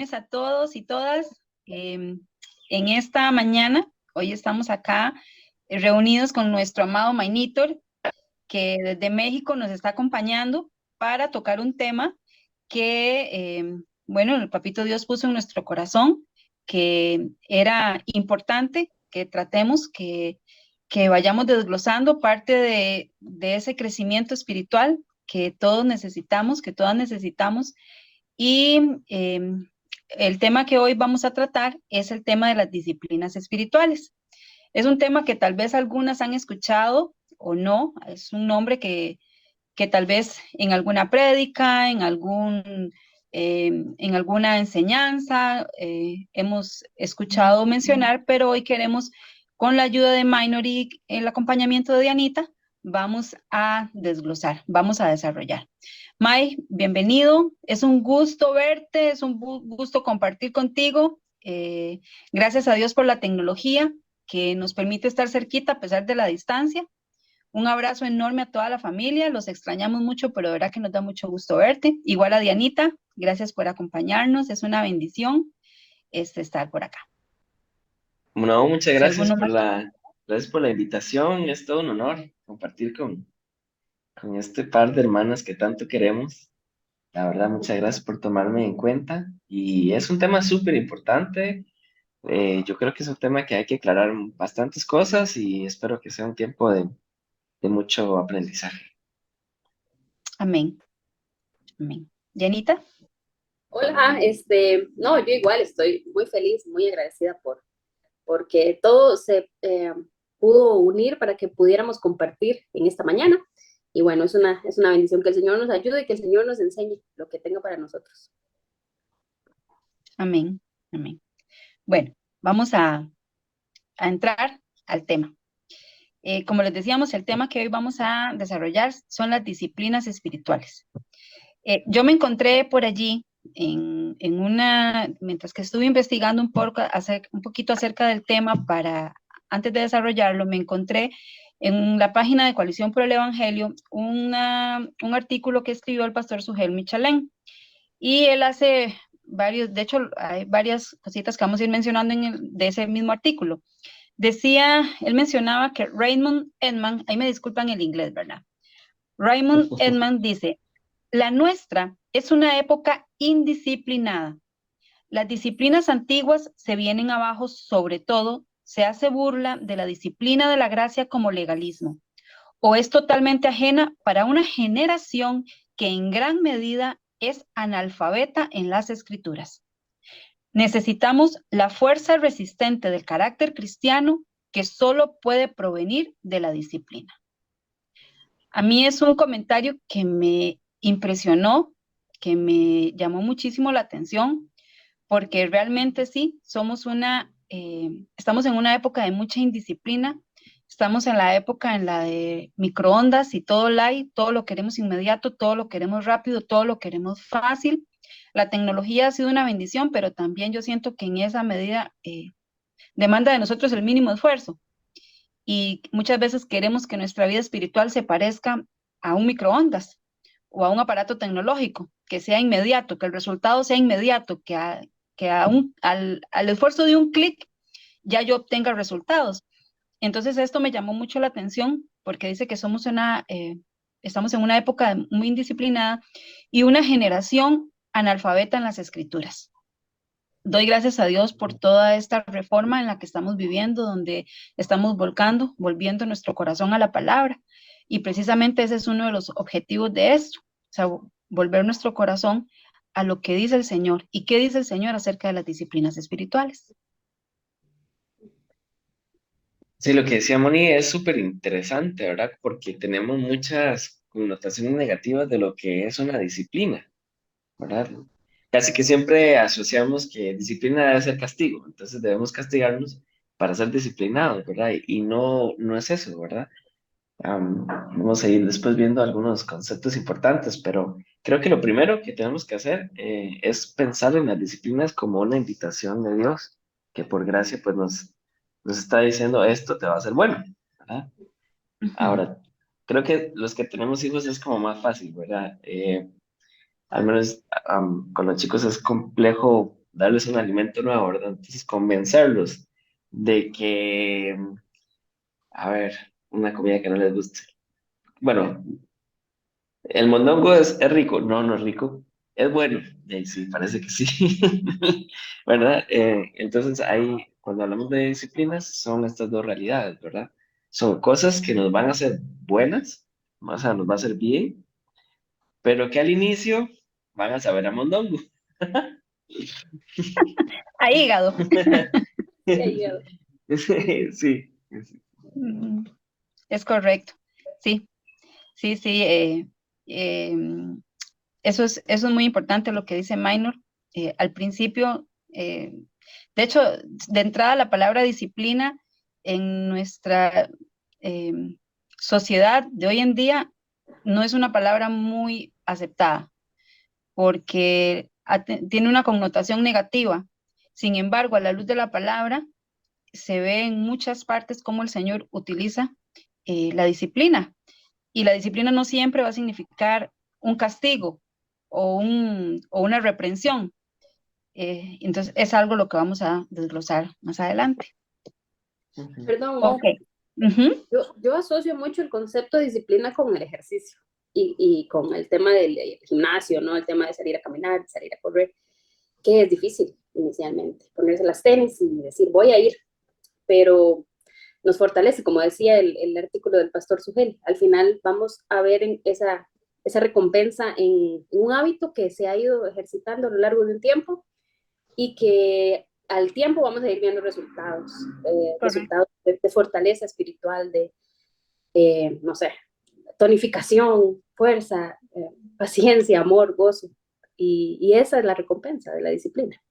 bendiciones a todos y todas. En esta mañana, hoy estamos acá reunidos con nuestro amado Mainitor, que desde México nos está acompañando para tocar un tema que, bueno, el Papito Dios puso en nuestro corazón, que era importante que tratemos, que vayamos desglosando parte de ese crecimiento espiritual que todos necesitamos, que todas necesitamos. Y el tema que hoy vamos a tratar es el tema de las disciplinas espirituales. Es un tema que tal vez algunas han escuchado o no, es un nombre que tal vez en alguna prédica, en alguna enseñanza hemos escuchado mencionar, pero hoy queremos, con la ayuda de Minor y el acompañamiento de Dianita, vamos a desglosar, vamos a desarrollar. May, bienvenido, es un gusto verte, es un gusto compartir contigo. Gracias a Dios por la tecnología que nos permite estar cerquita a pesar de la distancia. Un abrazo enorme a toda la familia, los extrañamos mucho, pero de verdad que nos da mucho gusto verte. Igual a Dianita, gracias por acompañarnos, es una bendición estar por acá. No, muchas Si alguno más, gracias por la invitación. Es todo un honor compartir con este par de hermanas que tanto queremos. La verdad, muchas gracias por tomarme en cuenta. Y es un tema súper importante. Yo creo que es un tema que hay que aclarar bastantes cosas y espero que sea un tiempo de mucho aprendizaje. amén, amén. Dianita, Hola, no, yo igual estoy muy feliz, muy agradecida porque todo se pudo unir para que pudiéramos compartir en esta mañana. Y bueno, es una bendición que el Señor nos ayude y que el Señor nos enseñe lo que tenga para nosotros. amén, amén. Bueno, vamos a entrar al tema. Como les decíamos, el tema que hoy vamos a desarrollar son las disciplinas espirituales. Yo me encontré por allí mientras que estuve investigando un poquito acerca del tema antes de desarrollarlo, me encontré en la página de Coalición por el Evangelio un artículo que escribió el pastor Sugel Michalén. Y él hace de hecho, hay varias cositas que vamos a ir mencionando de ese mismo artículo. Él mencionaba que Raymond Edman, ahí me disculpan el inglés, ¿verdad? Raymond Edman dice: la nuestra es una época indisciplinada. Las disciplinas antiguas se vienen abajo, sobre todo se hace burla de la disciplina de la gracia como legalismo, o es totalmente ajena para una generación que en gran medida es analfabeta en las escrituras. Necesitamos la fuerza resistente del carácter cristiano que solo puede provenir de la disciplina. A mí es un comentario que me impresionó, que me llamó muchísimo la atención, porque realmente sí, estamos en una época de mucha indisciplina, estamos en la época en la de microondas y todo light, todo lo queremos inmediato, todo lo queremos rápido, todo lo queremos fácil. La tecnología ha sido una bendición, pero también yo siento que en esa medida demanda de nosotros el mínimo esfuerzo. Y muchas veces queremos que nuestra vida espiritual se parezca a un microondas o a un aparato tecnológico, que sea inmediato, que el resultado sea inmediato, al esfuerzo de un clic ya yo obtenga resultados. Entonces esto me llamó mucho la atención porque dice que estamos en una época muy indisciplinada y una generación analfabeta en las escrituras. Doy gracias a Dios por toda esta reforma en la que estamos viviendo, donde estamos volviendo nuestro corazón a la palabra. Y precisamente ese es uno de los objetivos de esto, o sea, volver nuestro corazón a lo que dice el Señor. ¿Y qué dice el Señor acerca de las disciplinas espirituales? Sí, lo que decía Moni es súper interesante, ¿verdad? Porque tenemos muchas connotaciones negativas de lo que es una disciplina, ¿verdad? Casi que siempre asociamos que disciplina debe ser castigo, entonces debemos castigarnos para ser disciplinados, ¿verdad? Y no, no es eso, ¿verdad? Vamos a ir después viendo algunos conceptos importantes, pero creo que lo primero que tenemos que hacer es pensar en las disciplinas como una invitación de Dios, que por gracia pues nos está diciendo esto te va a hacer bueno, ¿verdad? Ujú. Ahora, creo que los que tenemos hijos es como más fácil, ¿verdad? Al menos con los chicos es complejo darles un alimento nuevo, ¿verdad? Entonces, convencerlos de que, a ver, una comida que no les guste. Bueno, el mondongo es rico. No, no es rico. Es bueno. Sí, parece que sí. ¿Verdad? Entonces, ahí, cuando hablamos de disciplinas, son estas dos realidades, ¿verdad? Son cosas que nos van a hacer buenas, o sea, nos va a hacer bien, pero que al inicio van a saber a mondongo. A hígado. Sí, ayuda. Sí, sí. Mm, Es correcto. Sí, sí, sí. Eh, eso es muy importante lo que dice Minor. Al principio, de hecho, de entrada la palabra disciplina en nuestra eh, sociedad de hoy en día no es una palabra muy aceptada porque tiene una connotación negativa. Sin embargo, a la luz de la palabra, se ve en muchas partes cómo el Señor utiliza la disciplina. Y la disciplina no siempre va a significar un castigo o una reprensión. Entonces, es algo lo que vamos a desglosar más adelante. Ujú. Perdón, Ok. Mo, Ujú. yo asocio mucho el concepto de disciplina con el ejercicio y con el tema del gimnasio, ¿no? El tema de salir a caminar, de salir a correr, que es difícil inicialmente, ponerse las tenis y decir voy a ir, pero nos fortalece, como decía el artículo del pastor Sugel. Al final vamos a ver en esa recompensa en un hábito que se ha ido ejercitando a lo largo de un tiempo y que al tiempo vamos a ir viendo resultados, Correcto. resultados de fortaleza espiritual, no sé, tonificación, fuerza, paciencia, amor, gozo. Y esa es la recompensa de la disciplina.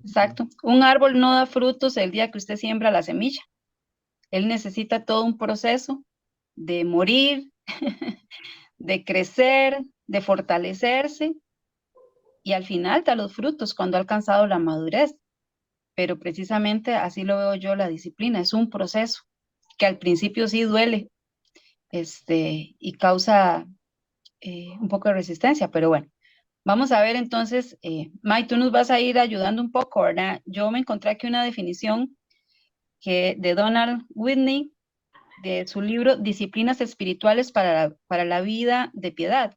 Exacto. Un árbol no da frutos el día que usted siembra la semilla. Él necesita todo un proceso de morir, de crecer, de fortalecerse y al final da los frutos cuando ha alcanzado la madurez. Pero precisamente así lo veo yo la disciplina, es un proceso que al principio sí duele, y causa un poco de resistencia, pero bueno, vamos a ver entonces, Mai, tú nos vas a ir ayudando un poco, ¿verdad? Yo me encontré aquí una definición de Donald Whitney, de su libro Disciplinas Espirituales para la Vida de Piedad.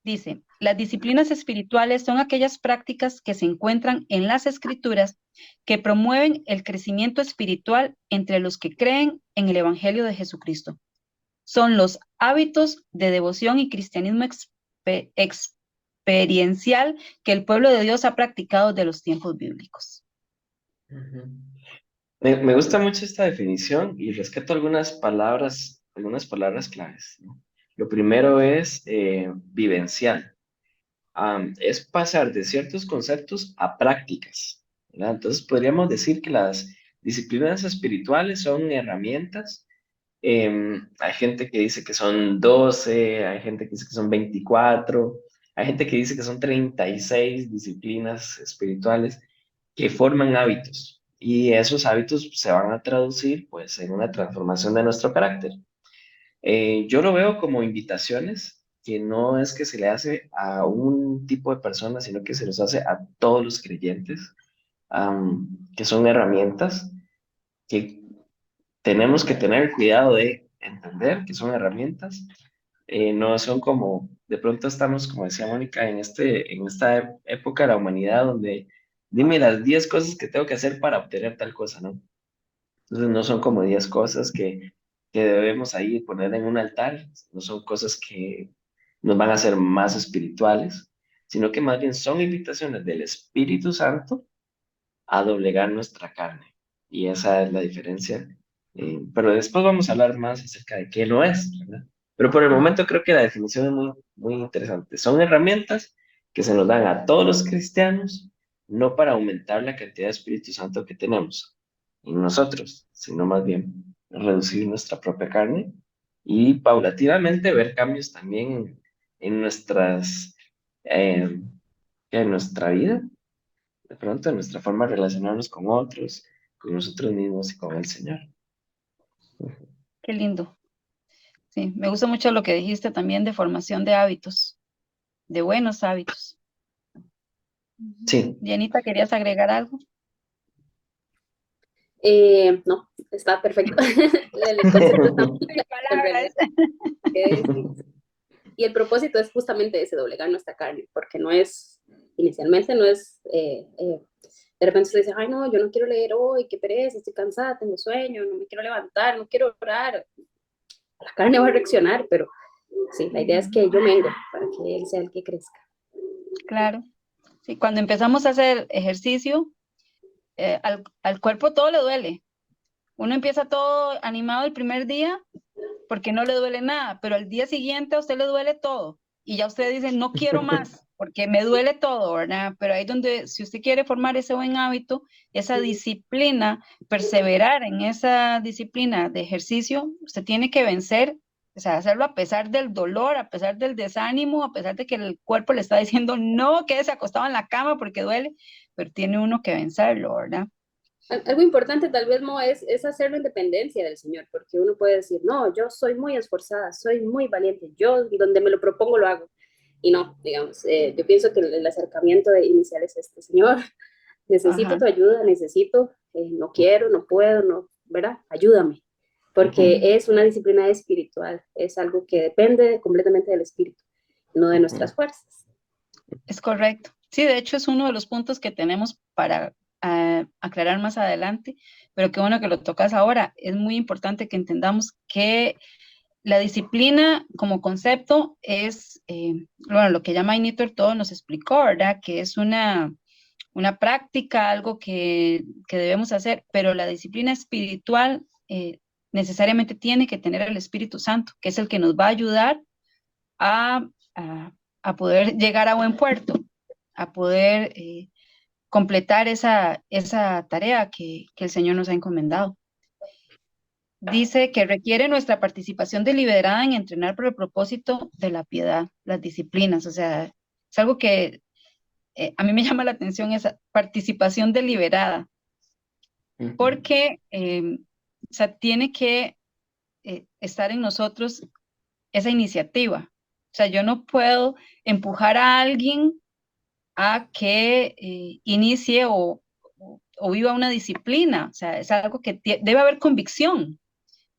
Dice, las disciplinas espirituales son aquellas prácticas que se encuentran en las escrituras que promueven el crecimiento espiritual entre los que creen en el Evangelio de Jesucristo. Son los hábitos de devoción y cristianismo experiencial que el pueblo de Dios ha practicado de los tiempos bíblicos. Ujú. Me gusta mucho esta definición y rescato algunas palabras claves, ¿no? Lo primero es vivencial. Es pasar de ciertos conceptos a prácticas, ¿verdad? Entonces podríamos decir que las disciplinas espirituales son herramientas. Hay gente que dice que son 12, hay gente que dice que son 24, hay gente que dice que son 36 disciplinas espirituales que forman hábitos y esos hábitos se van a traducir pues en una transformación de nuestro carácter. Yo lo veo como invitaciones que no es que se le hace a un tipo de personas, sino que se los hace a todos los creyentes, que son herramientas que tenemos que tener cuidado de entender que son herramientas. No son como, de pronto estamos, como decía Mónica, en esta época de la humanidad donde dime las 10 cosas que tengo que hacer para obtener tal cosa, ¿no? Entonces no son como 10 cosas que debemos ahí poner en un altar, no son cosas que nos van a hacer más espirituales, sino que más bien son invitaciones del Espíritu Santo a doblegar nuestra carne. Y esa es la diferencia. Pero después vamos a hablar más acerca de qué no es, ¿verdad? Pero por el momento creo que la definición es muy, muy interesante. Son herramientas que se nos dan a todos los cristianos, no para aumentar la cantidad de Espíritu Santo que tenemos en nosotros, sino más bien reducir nuestra propia carne y paulatinamente ver cambios también en eh, en nuestra vida, de pronto en nuestra forma de relacionarnos con otros, con nosotros mismos y con el Señor. Qué lindo. Sí, me gusta mucho lo que dijiste también de formación de hábitos, de buenos hábitos. Sí. Dianita, ¿querías agregar algo? No, está perfecto. El concepto está muy Sin claro en palabras. realidad. Sí. Y el propósito es justamente ese, doblegar nuestra carne, porque no es, inicialmente no es, de repente usted dice, ay no, yo no quiero leer hoy, qué pereza, estoy cansada, tengo sueño, no me quiero levantar, no quiero orar. La carne va a reaccionar, pero sí, la idea es que yo mengue para que él sea el que crezca. Claro. Sí, cuando empezamos a hacer ejercicio, al cuerpo todo le duele. Uno empieza todo animado el primer día porque no le duele nada, pero al día siguiente a usted le duele todo y ya usted dice, no quiero más porque me duele todo, ¿verdad? Pero ahí donde, si usted quiere formar ese buen hábito, esa disciplina, perseverar en esa disciplina de ejercicio, usted tiene que vencer, o sea, hacerlo a pesar del dolor, a pesar del desánimo, a pesar de que el cuerpo le está diciendo, no, quédese acostado en la cama porque duele, pero tiene uno que vencerlo, ¿verdad? Algo importante tal vez, Mo, es hacerlo en dependencia del Señor, porque uno puede decir, no, yo soy muy esforzada, soy muy valiente, yo donde me lo propongo lo hago. Y no, digamos, yo pienso que el acercamiento inicial es este, Señor, necesito Ajá. tu ayuda, necesito, no quiero, no puedo, no, ¿verdad? Ayúdame, Ujú, porque es una disciplina espiritual, es algo que depende completamente del espíritu, no de ujú. nuestras fuerzas. Es correcto. Sí, de hecho es uno de los puntos que tenemos para aclarar más adelante, pero qué bueno que lo tocas ahora. Es muy importante que entendamos que la disciplina como concepto es, bueno, lo que llama Initor todo nos explicó, ¿verdad? Que es una práctica, algo que debemos hacer, pero la disciplina espiritual necesariamente tiene que tener el Espíritu Santo, que es el que nos va a ayudar a, a, a poder llegar a buen puerto, a poder completar esa tarea que el Señor nos ha encomendado. Dice que requiere nuestra participación deliberada en entrenar por el propósito de la piedad, las disciplinas, o sea, es algo que a mí me llama la atención, esa participación deliberada, Ujú. porque o sea, tiene que estar en nosotros esa iniciativa. O sea, yo no puedo empujar a alguien a que inicie o viva una disciplina. O sea, es algo que debe haber convicción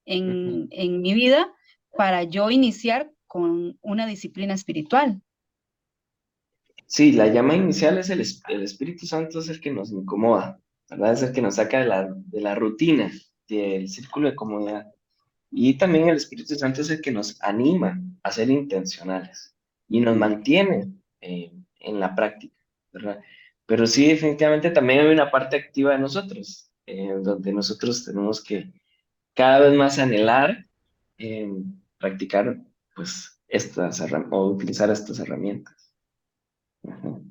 Ujú. en mi vida para yo iniciar con una disciplina espiritual. Sí, la llama inicial es el Espíritu Santo, es el que nos incomoda, ¿verdad? Es el que nos saca de la rutina, del círculo de comodidad. Y también el Espíritu Santo es el que nos anima a ser intencionales y nos mantiene en la práctica, ¿verdad? Pero sí, definitivamente también hay una parte activa de nosotros, donde nosotros tenemos que cada vez más anhelar practicar, pues, o utilizar estas herramientas. Ujú.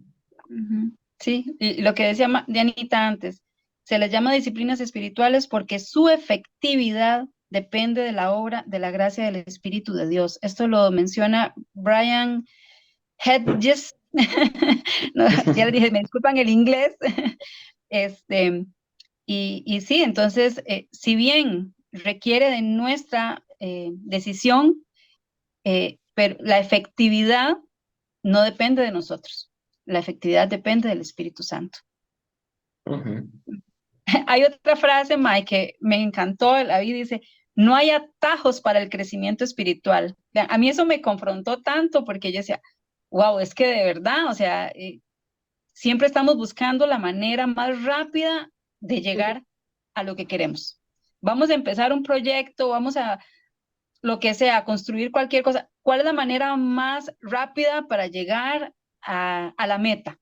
Ujú. Sí, y lo que decía Dianita antes, se les llama disciplinas espirituales porque su efectividad depende de la obra, de la gracia del Espíritu de Dios. Esto lo menciona Brian Hedges. No, ya les dije, me disculpan el inglés. Este, y sí, entonces, si bien requiere de nuestra decisión, pero la efectividad no depende de nosotros. La efectividad depende del Espíritu Santo. Ujú. Hay otra frase, Mike, que me encantó, la vi, dice, no hay atajos para el crecimiento espiritual. Vean, a mí eso me confrontó tanto porque yo decía, wow, es que de verdad, o sea, siempre estamos buscando la manera más rápida de llegar a lo que queremos. Vamos a empezar un proyecto, vamos a lo que sea, construir cualquier cosa. ¿Cuál es la manera más rápida para llegar a la meta?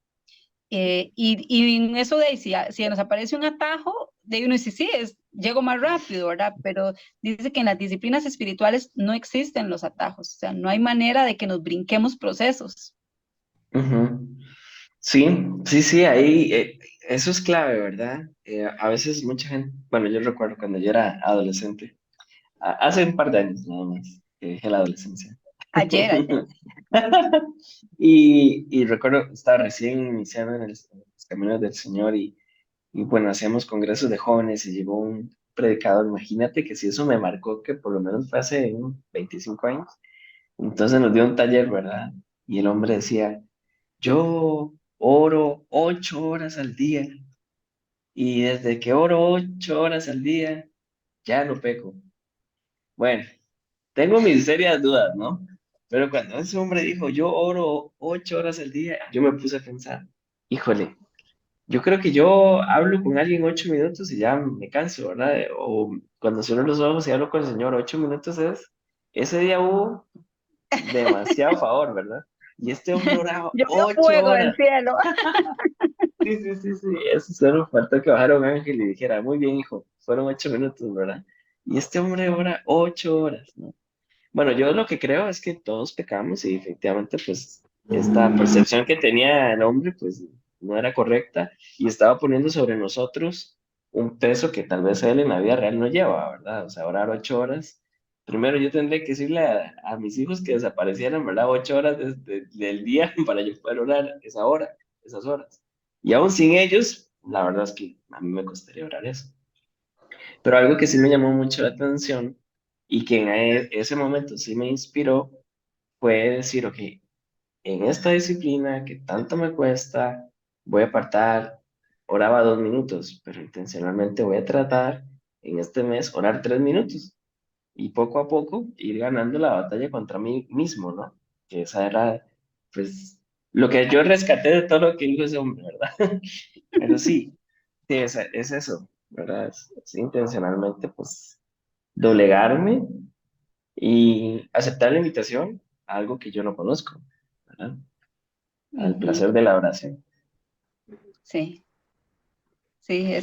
Y en eso de ahí, si nos aparece un atajo, de uno dice, sí, llego más rápido, ¿verdad? Pero dice que en las disciplinas espirituales no existen los atajos, o sea, no hay manera de que nos brinquemos procesos. Ujú. Sí, sí, sí, ahí eso es clave, ¿verdad? A veces mucha gente, bueno, yo recuerdo cuando yo era adolescente, hace un par de años nada más, que dejé la adolescencia. Ayer. Y recuerdo, estaba recién iniciando en los caminos del Señor y bueno, hacíamos congresos de jóvenes y llegó un predicador, imagínate que si eso me marcó, que por lo menos fue hace 25 años, entonces nos dio un taller, ¿verdad? Y el hombre decía, yo oro 8 horas al día y desde que oro 8 horas al día, ya no peco. Bueno, tengo mis serias dudas, ¿no? Pero cuando ese hombre dijo, yo oro 8 horas al día, yo me puse a pensar, híjole, yo creo que yo hablo con alguien 8 minutos y ya me canso, ¿verdad? O cuando cierro los ojos y hablo con el Señor 8 minutos ese día hubo demasiado favor, ¿verdad? Y este hombre oraba Llovió ocho fuego del horas. cielo. Sí, sí, sí, sí. Eso solo faltó que bajara un ángel y dijera, muy bien, hijo, fueron 8 minutos, ¿verdad? Y este hombre ora 8 horas, ¿no? Bueno, yo lo que creo es que todos pecamos y efectivamente, pues, esta percepción que tenía el hombre, pues, no era correcta y estaba poniendo sobre nosotros un peso que tal vez él en la vida real no lleva, ¿verdad? O sea, orar 8 horas. Primero yo tendría que decirle a mis hijos que desaparecieran, ¿verdad? 8 horas del día para yo poder orar esa hora, esas horas. Y aún sin ellos, la verdad es que a mí me costaría orar eso. Pero algo que sí me llamó mucho la atención y que en ese momento sí me inspiró fue decir, ok, en esta disciplina que tanto me cuesta, voy a apartar, oraba 2 minutos, pero intencionalmente voy a tratar en este mes orar 3 minutos y poco a poco ir ganando la batalla contra mí mismo, ¿no? Que esa era, pues, lo que yo rescaté de todo lo que dijo ese hombre, ¿verdad? Pero sí, sí, es eso, ¿verdad? Es intencionalmente, pues, doblegarme y aceptar la invitación a algo que yo no conozco, ¿verdad? Al Ujú. placer de la oración. Sí, sí,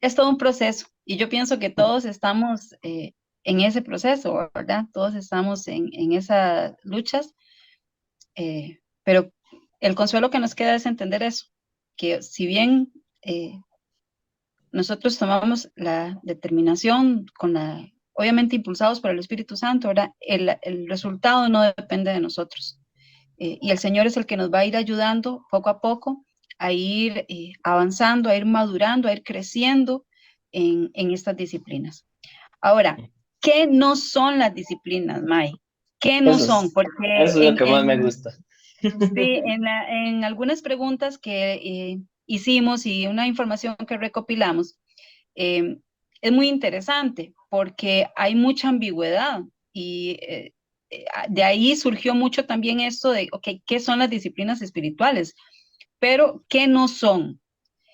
es todo un proceso y yo pienso que todos estamos en ese proceso, ¿verdad? Todos estamos en esas luchas, pero el consuelo que nos queda es entender eso, que si bien nosotros tomamos la determinación obviamente impulsados por el Espíritu Santo, ¿verdad? El resultado no depende de nosotros. Y el Señor es el que nos va a ir ayudando poco a poco a ir avanzando, a ir madurando, a ir creciendo en estas disciplinas. Ahora, ¿qué no son las disciplinas, Mai? ¿Qué no son? Porque Eso es lo que más me gusta. sí, en algunas preguntas que hicimos y una información que recopilamos, eh, es muy interesante porque hay mucha ambigüedad y de ahí surgió mucho también esto de, ok, ¿qué son las disciplinas espirituales? Pero, ¿qué no son?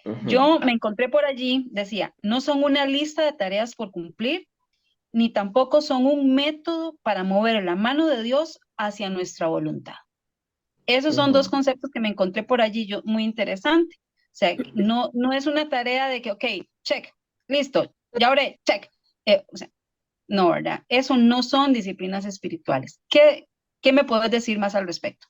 Ujú, Yo me encontré por allí, decía, no son una lista de tareas por cumplir, ni tampoco son un método para mover la mano de Dios hacia nuestra voluntad. Esos son dos ujú. conceptos que me encontré por allí, yo, muy interesante. O sea, no es una tarea de que, ok, check, listo, ya oré, check. O sea, no, ¿verdad? Eso no son disciplinas espirituales. ¿Qué me puedes decir más al respecto?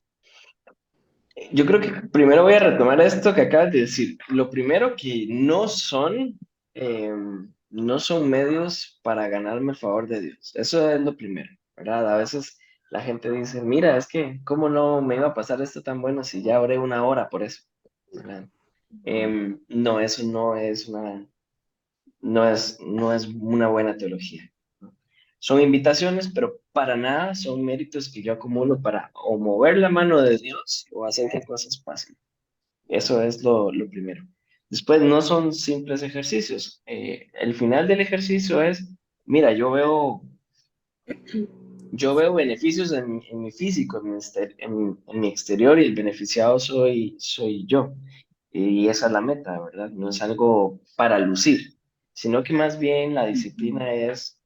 Yo creo que primero voy a retomar esto que acabas de decir. Lo primero que eh, no son medios para ganarme el favor de Dios. Eso es lo primero, ¿verdad? A veces la gente dice, mira, es que, ¿cómo no me iba a pasar esto tan bueno si ya oré una hora por eso? ¿Verdad? No, eso no es una buena teología, ¿no? Son invitaciones, pero para nada son méritos que yo acumulo para o mover la mano de Dios o hacer que cosas pasen. Eso es lo primero. Después, no son simples ejercicios. El final del ejercicio es, mira, yo veo beneficios en mi físico, en mi exterior, y el beneficiado soy yo. Y esa es la meta, ¿verdad? No es algo para lucir, sino que más bien la disciplina es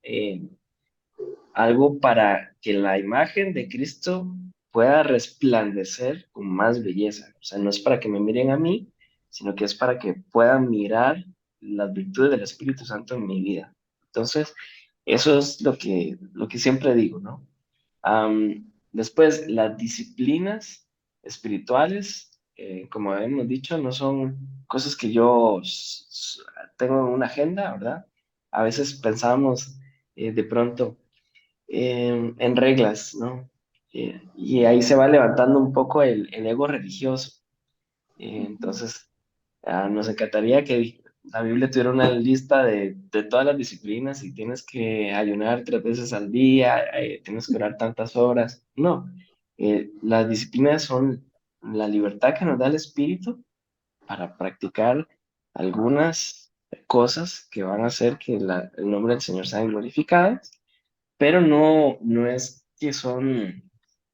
algo para que la imagen de Cristo pueda resplandecer con más belleza. O sea, no es para que me miren a mí, sino que es para que puedan mirar las virtudes del Espíritu Santo en mi vida. Entonces, eso es lo que siempre digo, ¿no? Después, las disciplinas espirituales, como hemos dicho, no son cosas que yo tengo en una agenda, ¿verdad? A veces pensamos de pronto en reglas, ¿no? Y ahí se va levantando un poco el ego religioso. Entonces, nos encantaría que la Biblia tuviera una lista de todas las disciplinas y tienes que ayunar 3 veces al día, tienes que orar tantas horas. No, las disciplinas son la libertad que nos da el Espíritu para practicar algunas cosas que van a hacer que el nombre del Señor sea glorificado, pero no es que son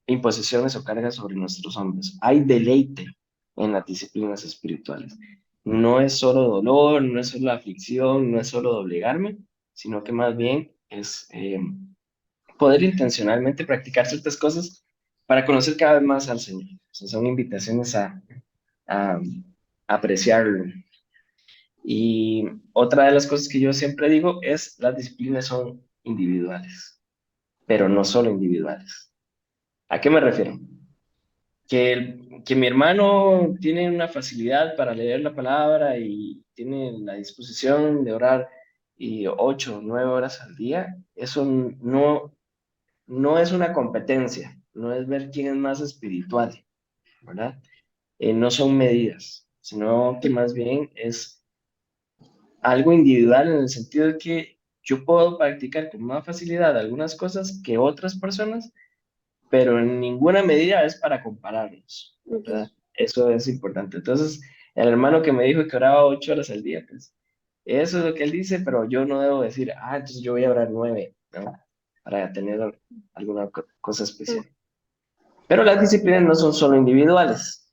imposiciones o cargas sobre nuestros hombros. Hay deleite en las disciplinas espirituales. No es solo dolor, no es solo aflicción, no es solo doblegarme, sino que más bien es poder intencionalmente practicar ciertas cosas para conocer cada vez más al Señor. O sea, son invitaciones a apreciarlo. Y otra de las cosas que yo siempre digo es las disciplinas son individuales, pero no solo individuales. ¿A qué me refiero? Que mi hermano tiene una facilidad para leer la palabra y tiene la disposición de orar y 8 o 9 horas al día, eso no es una competencia, no es ver quién es más espiritual, ¿verdad? No son medidas, sino que más bien es algo individual en el sentido de que yo puedo practicar con más facilidad algunas cosas que otras personas, pero en ninguna medida es para compararnos, Ujú. ¿verdad? Eso es importante. Entonces, el hermano que me dijo que oraba 8 horas al día, pues eso es lo que él dice, pero yo no debo decir, entonces yo voy a orar 9, ¿no? Para tener alguna cosa especial. Pero las disciplinas no son solo individuales.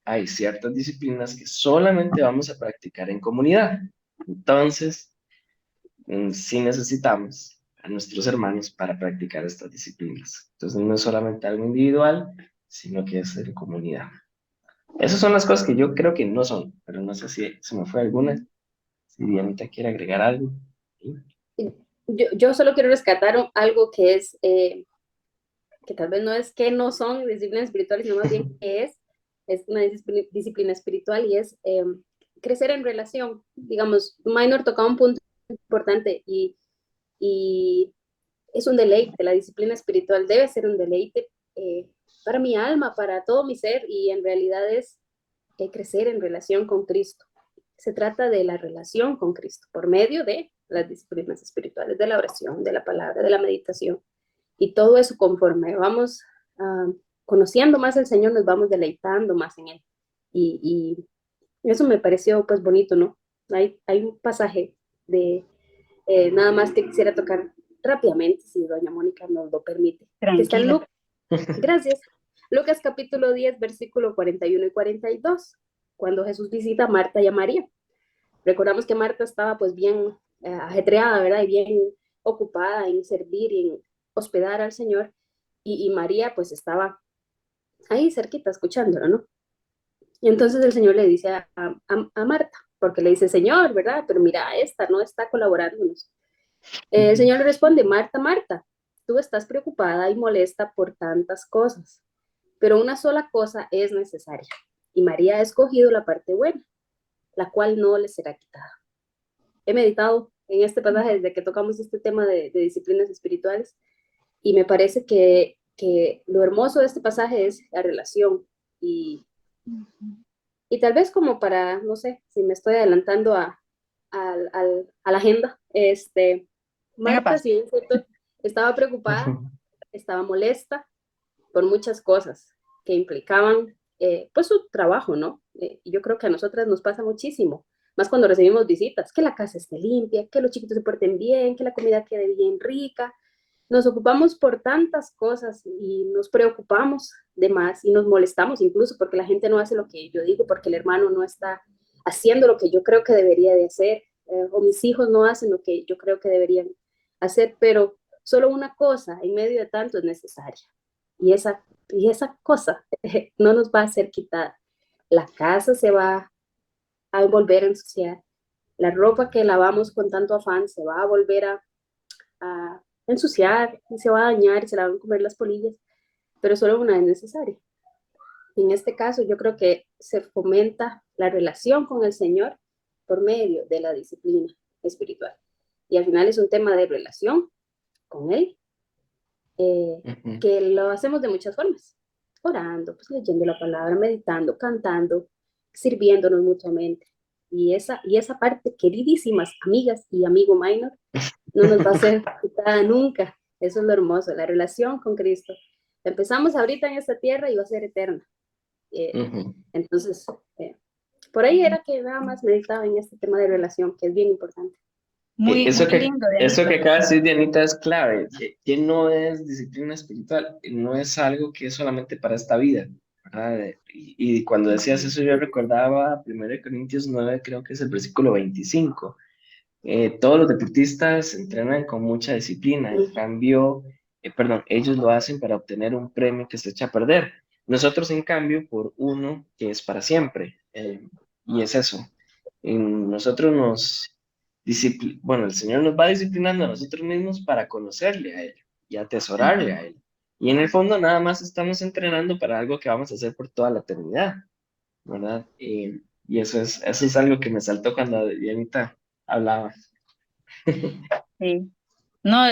Hay ciertas disciplinas que solamente vamos a practicar en comunidad. Entonces, sí necesitamos a nuestros hermanos para practicar estas disciplinas. Entonces, no es solamente algo individual, sino que es en comunidad. Esas son las cosas que yo creo que no son, pero no sé si se me fue alguna. Si Dianita quiere agregar algo. ¿Sí? Yo solo quiero rescatar algo que es, que tal vez no es que no son disciplinas espirituales, sino más bien que es una disciplina espiritual y es crecer en relación. Digamos, Minor tocaba un punto importante y es un deleite, la disciplina espiritual debe ser un deleite para mi alma, para todo mi ser y en realidad es crecer en relación con Cristo. Se trata de la relación con Cristo por medio de las disciplinas espirituales, de la oración, de la palabra, de la meditación y todo eso conforme vamos conociendo más al Señor, nos vamos deleitando más en Él. Y eso me pareció pues bonito, ¿no? Hay un pasaje de nada más que quisiera tocar rápidamente, si doña Mónica nos lo permite, que está en Tranquila. Lucas, gracias, Lucas capítulo 10, versículo 41 y 42, cuando Jesús visita a Marta y a María. Recordamos que Marta estaba pues bien ajetreada, ¿verdad? Y bien ocupada en servir y en hospedar al Señor, y María pues estaba ahí cerquita escuchándolo, ¿no? Y entonces el Señor le dice a Marta, porque le dice, Señor, ¿verdad? Pero mira, esta no está colaborándonos. El Señor le responde, Marta, Marta, tú estás preocupada y molesta por tantas cosas, pero una sola cosa es necesaria. Y María ha escogido la parte buena, la cual no le será quitada. He meditado en este pasaje desde que tocamos este tema de disciplinas espirituales y me parece que lo hermoso de este pasaje es la relación y tal vez como para, no sé, si me estoy adelantando a la agenda, Tenga Marta, paz. si es cierto, estaba preocupada, estaba molesta por muchas cosas que implicaban pues su trabajo, ¿no? Y yo creo que a nosotras nos pasa muchísimo, más cuando recibimos visitas, que la casa esté limpia, que los chiquitos se porten bien, que la comida quede bien rica. Nos ocupamos por tantas cosas y nos preocupamos de más y nos molestamos incluso porque la gente no hace lo que yo digo, porque el hermano no está haciendo lo que yo creo que debería de hacer, o mis hijos no hacen lo que yo creo que deberían hacer, pero solo una cosa en medio de tanto es necesaria y esa cosa no nos va a ser quitada. La casa se va a volver a ensuciar, la ropa que lavamos con tanto afán se va a volver a ensuciar y se va a dañar y se la van a comer las polillas, pero solo una es necesaria. En este caso, yo creo que se fomenta la relación con el Señor por medio de la disciplina espiritual. Y al final es un tema de relación con Él, que lo hacemos de muchas formas. Orando, pues leyendo la palabra, meditando, cantando, sirviéndonos mutuamente. Y esa parte, queridísimas amigas y amigo minor, no nos va a ser quitada nunca. Eso es lo hermoso, la relación con Cristo. Empezamos ahorita en esta tierra y va a ser eterna. Ujú. Entonces, por ahí era que nada más meditaba en este tema de relación, que es bien importante. Muy, Eso muy que, lindo, eso que Dianita. acaba de decir Dianita es clave, que no es disciplina espiritual, no es algo que es solamente para esta vida, ¿verdad? Y cuando decías eso yo recordaba 1 Corintios 9, creo que es el versículo 25. Todos los deportistas entrenan con mucha disciplina, en cambio, perdón, ellos lo hacen para obtener un premio que se echa a perder. Nosotros, en cambio, por uno que es para siempre. Y es eso. Nosotros bueno, el Señor nos va disciplinando a nosotros mismos para conocerle a Él y atesorarle a Él. Y en el fondo nada más estamos entrenando para algo que vamos a hacer por toda la eternidad, ¿verdad? Y eso es algo que me saltó cuando Dianita hablaba. Sí. No,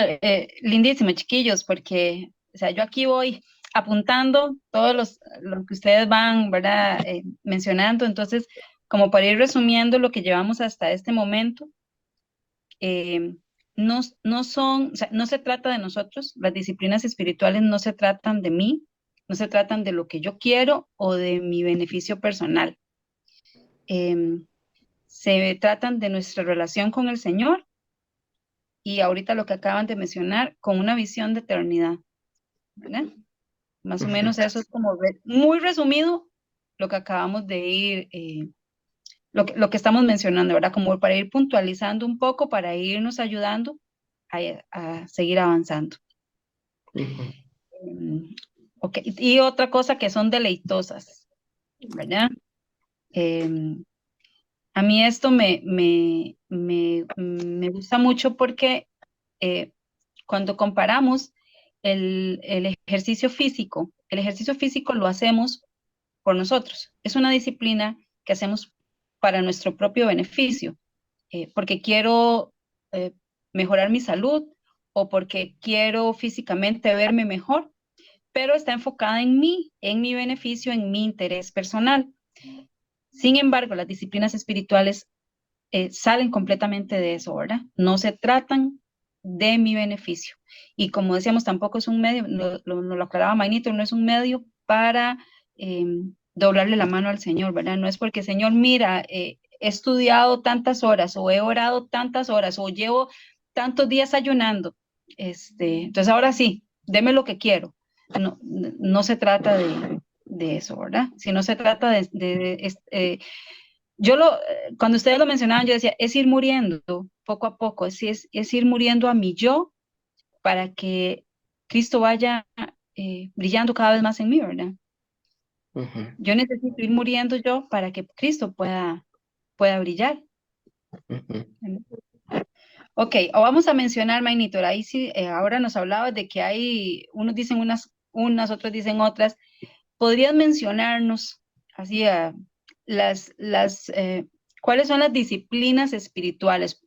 lindísimo, chiquillos, porque, o sea, yo aquí voy apuntando todos lo que ustedes van, ¿verdad? Mencionando, entonces, como para ir resumiendo lo que llevamos hasta este momento, eh, no son, o sea, no se trata de nosotros, las disciplinas espirituales no se tratan de mí, no se tratan de lo que yo quiero o de mi beneficio personal. Em, Se tratan de nuestra relación con el Señor y ahorita lo que acaban de mencionar, con una visión de eternidad, ¿verdad? Más o Ujú. menos eso es como muy resumido lo que acabamos de ir, lo que estamos mencionando, ¿verdad? Como para ir puntualizando un poco, para irnos ayudando a, a seguir avanzando. Ujú. Mm, ok, y otra cosa que son deleitosas, ¿verdad? Em, a mí esto me gusta mucho porque eh, cuando comparamos el ejercicio físico lo hacemos por nosotros. Es una disciplina que hacemos para nuestro propio beneficio, porque quiero eh, mejorar mi salud o porque quiero físicamente verme mejor, pero está enfocada en mi beneficio, en mi interés personal. Sin embargo, las disciplinas espirituales salen completamente de eso, ¿verdad? No se tratan de mi beneficio. Y como decíamos, tampoco es un medio, lo aclaraba Magnito, no es un medio para eh, doblarle la mano al Señor, ¿verdad? No es porque, Señor, mira, he estudiado tantas horas o he orado tantas horas o llevo tantos días ayunando, entonces ahora sí, deme lo que quiero. No, no se trata de eso, ¿verdad? Sino se trata cuando ustedes lo mencionaban, yo decía, es ir muriendo poco a poco, es ir muriendo a mi yo para que Cristo vaya brillando cada vez más en mí, ¿verdad? Ujú. Yo necesito ir muriendo yo para que Cristo pueda brillar. Ujú. Ok, o vamos a mencionar, Mainitor, ahí sí, ahora nos hablabas de que hay, unos dicen otros dicen otras. ¿Podrías mencionarnos así cuáles son las disciplinas espirituales?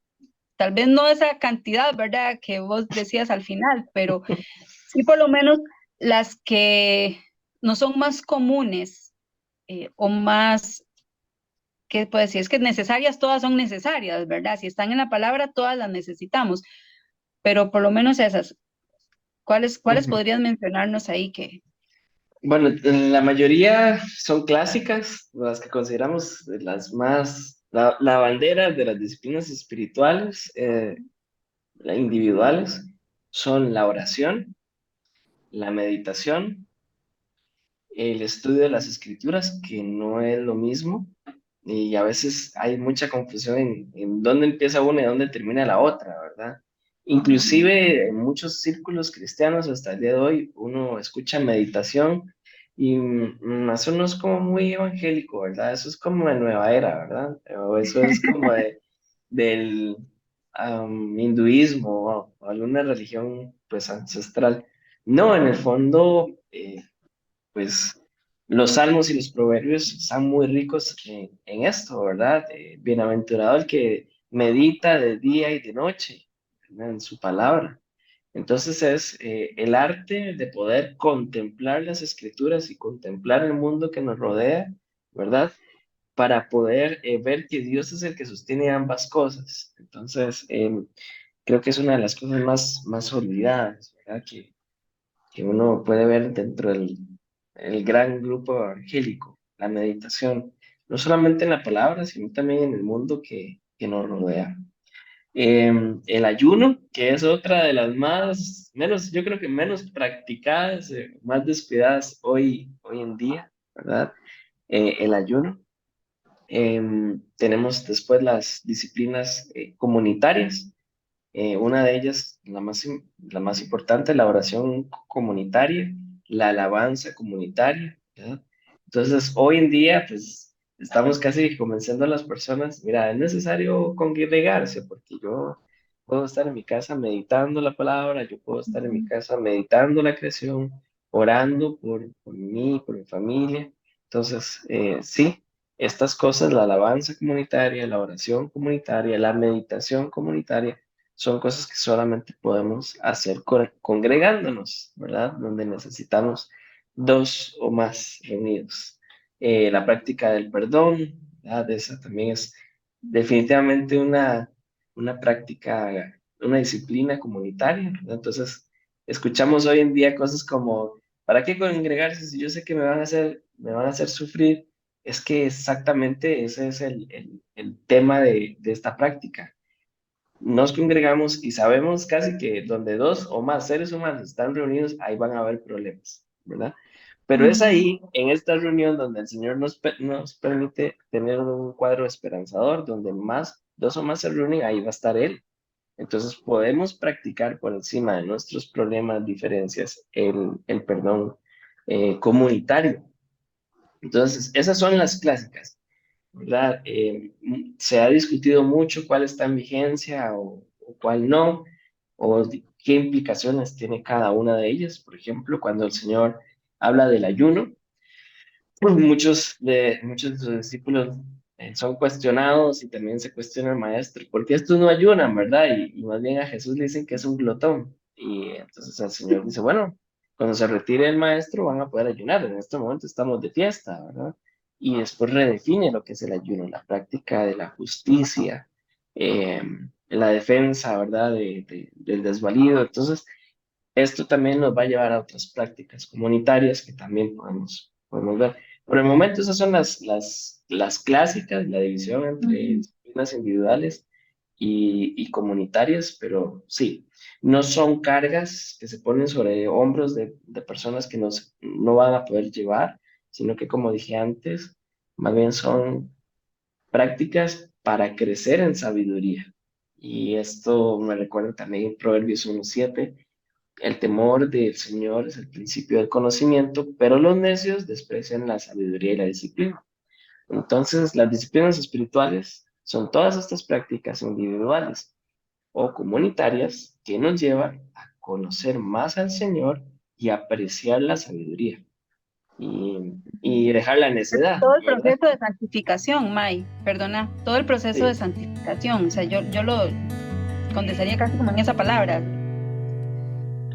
Tal vez no esa cantidad, ¿verdad? Que vos decías al final, pero sí por lo menos las que no son más comunes o más, ¿qué puedo decir? Es que necesarias, todas son necesarias, ¿verdad? Si están en la palabra, todas las necesitamos, pero por lo menos esas, ¿cuáles Ujú. podrías mencionarnos ahí que... Bueno, la mayoría son clásicas, las que consideramos las más, la bandera de las disciplinas espirituales, individuales, son la oración, la meditación, el estudio de las escrituras, que no es lo mismo, y a veces hay mucha confusión en dónde empieza una y dónde termina la otra, ¿verdad? Inclusive en muchos círculos cristianos hasta el día de hoy uno escucha meditación y eso no es como muy evangélico, ¿verdad? Eso es como de nueva era, ¿verdad? O eso es como del hinduismo o alguna religión pues ancestral. No, en el fondo, pues los salmos y los proverbios están muy ricos en esto, ¿verdad? Bienaventurado el que medita de día y de noche, ¿verdad? En su palabra. Entonces es el arte de poder contemplar las escrituras y contemplar el mundo que nos rodea, ¿verdad? Para poder ver que Dios es el que sostiene ambas cosas. Entonces, creo que es una de las cosas más olvidadas, ¿verdad? Que uno puede ver dentro del el gran grupo evangélico. la meditación, no solamente en la palabra, sino también en el mundo que nos rodea. El ayuno, que es otra de las menos, yo creo que menos practicadas, más descuidadas hoy en día, ¿verdad? El ayuno. Tenemos después las disciplinas comunitarias. Una de ellas, la más importante, la oración comunitaria, la alabanza comunitaria, ¿verdad? Entonces, hoy en día, pues, estamos casi convenciendo a las personas, mira, es necesario congregarse, porque yo puedo estar en mi casa meditando la palabra, yo puedo estar en mi casa meditando la creación, orando por mí, por mi familia. Entonces, sí, estas cosas, la alabanza comunitaria, la oración comunitaria, la meditación comunitaria, son cosas que solamente podemos hacer congregándonos, ¿verdad? Donde necesitamos dos o más reunidos. La práctica del perdón, ¿verdad? Esa también es definitivamente una práctica, una disciplina comunitaria, ¿verdad? Entonces, escuchamos hoy en día cosas como, ¿para qué congregarse si yo sé que me van a hacer sufrir? Es que exactamente ese es el tema de esta práctica. Nos congregamos y sabemos casi que donde dos o más seres humanos están reunidos, ahí van a haber problemas, ¿verdad? Pero es ahí, en esta reunión, donde el Señor nos permite tener un cuadro esperanzador, donde dos o más se reúnen, ahí va a estar Él. Entonces podemos practicar por encima de nuestros problemas, diferencias, el perdón comunitario. Entonces, esas son las clásicas, ¿verdad? Se ha discutido mucho cuál está en vigencia o cuál no, o qué implicaciones tiene cada una de ellas. Por ejemplo, cuando el Señor habla del ayuno, pues muchos de sus discípulos son cuestionados y también se cuestiona el maestro, ¿por qué estos no ayunan, verdad? Y más bien a Jesús le dicen que es un glotón. Y entonces el Señor dice, bueno, cuando se retire el maestro van a poder ayunar, en este momento estamos de fiesta, ¿verdad? Y después redefine lo que es el ayuno, la práctica de la justicia, eh, la defensa, ¿verdad? Del desvalido. Entonces, esto también nos va a llevar a otras prácticas comunitarias que también podemos ver. Por el momento esas son las clásicas, la división entre disciplinas individuales y comunitarias, pero sí, no son cargas que se ponen sobre hombros de personas que no van a poder llevar, sino que como dije antes, más bien son prácticas para crecer en sabiduría. Y esto me recuerda también Proverbios 1:7, el temor del Señor es el principio del conocimiento, pero los necios desprecian la sabiduría y la disciplina. Entonces, las disciplinas espirituales son todas estas prácticas individuales o comunitarias que nos llevan a conocer más al Señor y apreciar la sabiduría y dejar la necedad, Todo el ¿verdad? proceso de santificación, May, perdona, todo el proceso de Sí, santificación, o sea, yo lo condensaría casi como en esa palabra,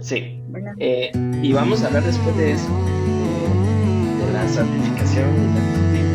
sí. ¿verdad? Y vamos a hablar después de eso, de la santificación y la justicia.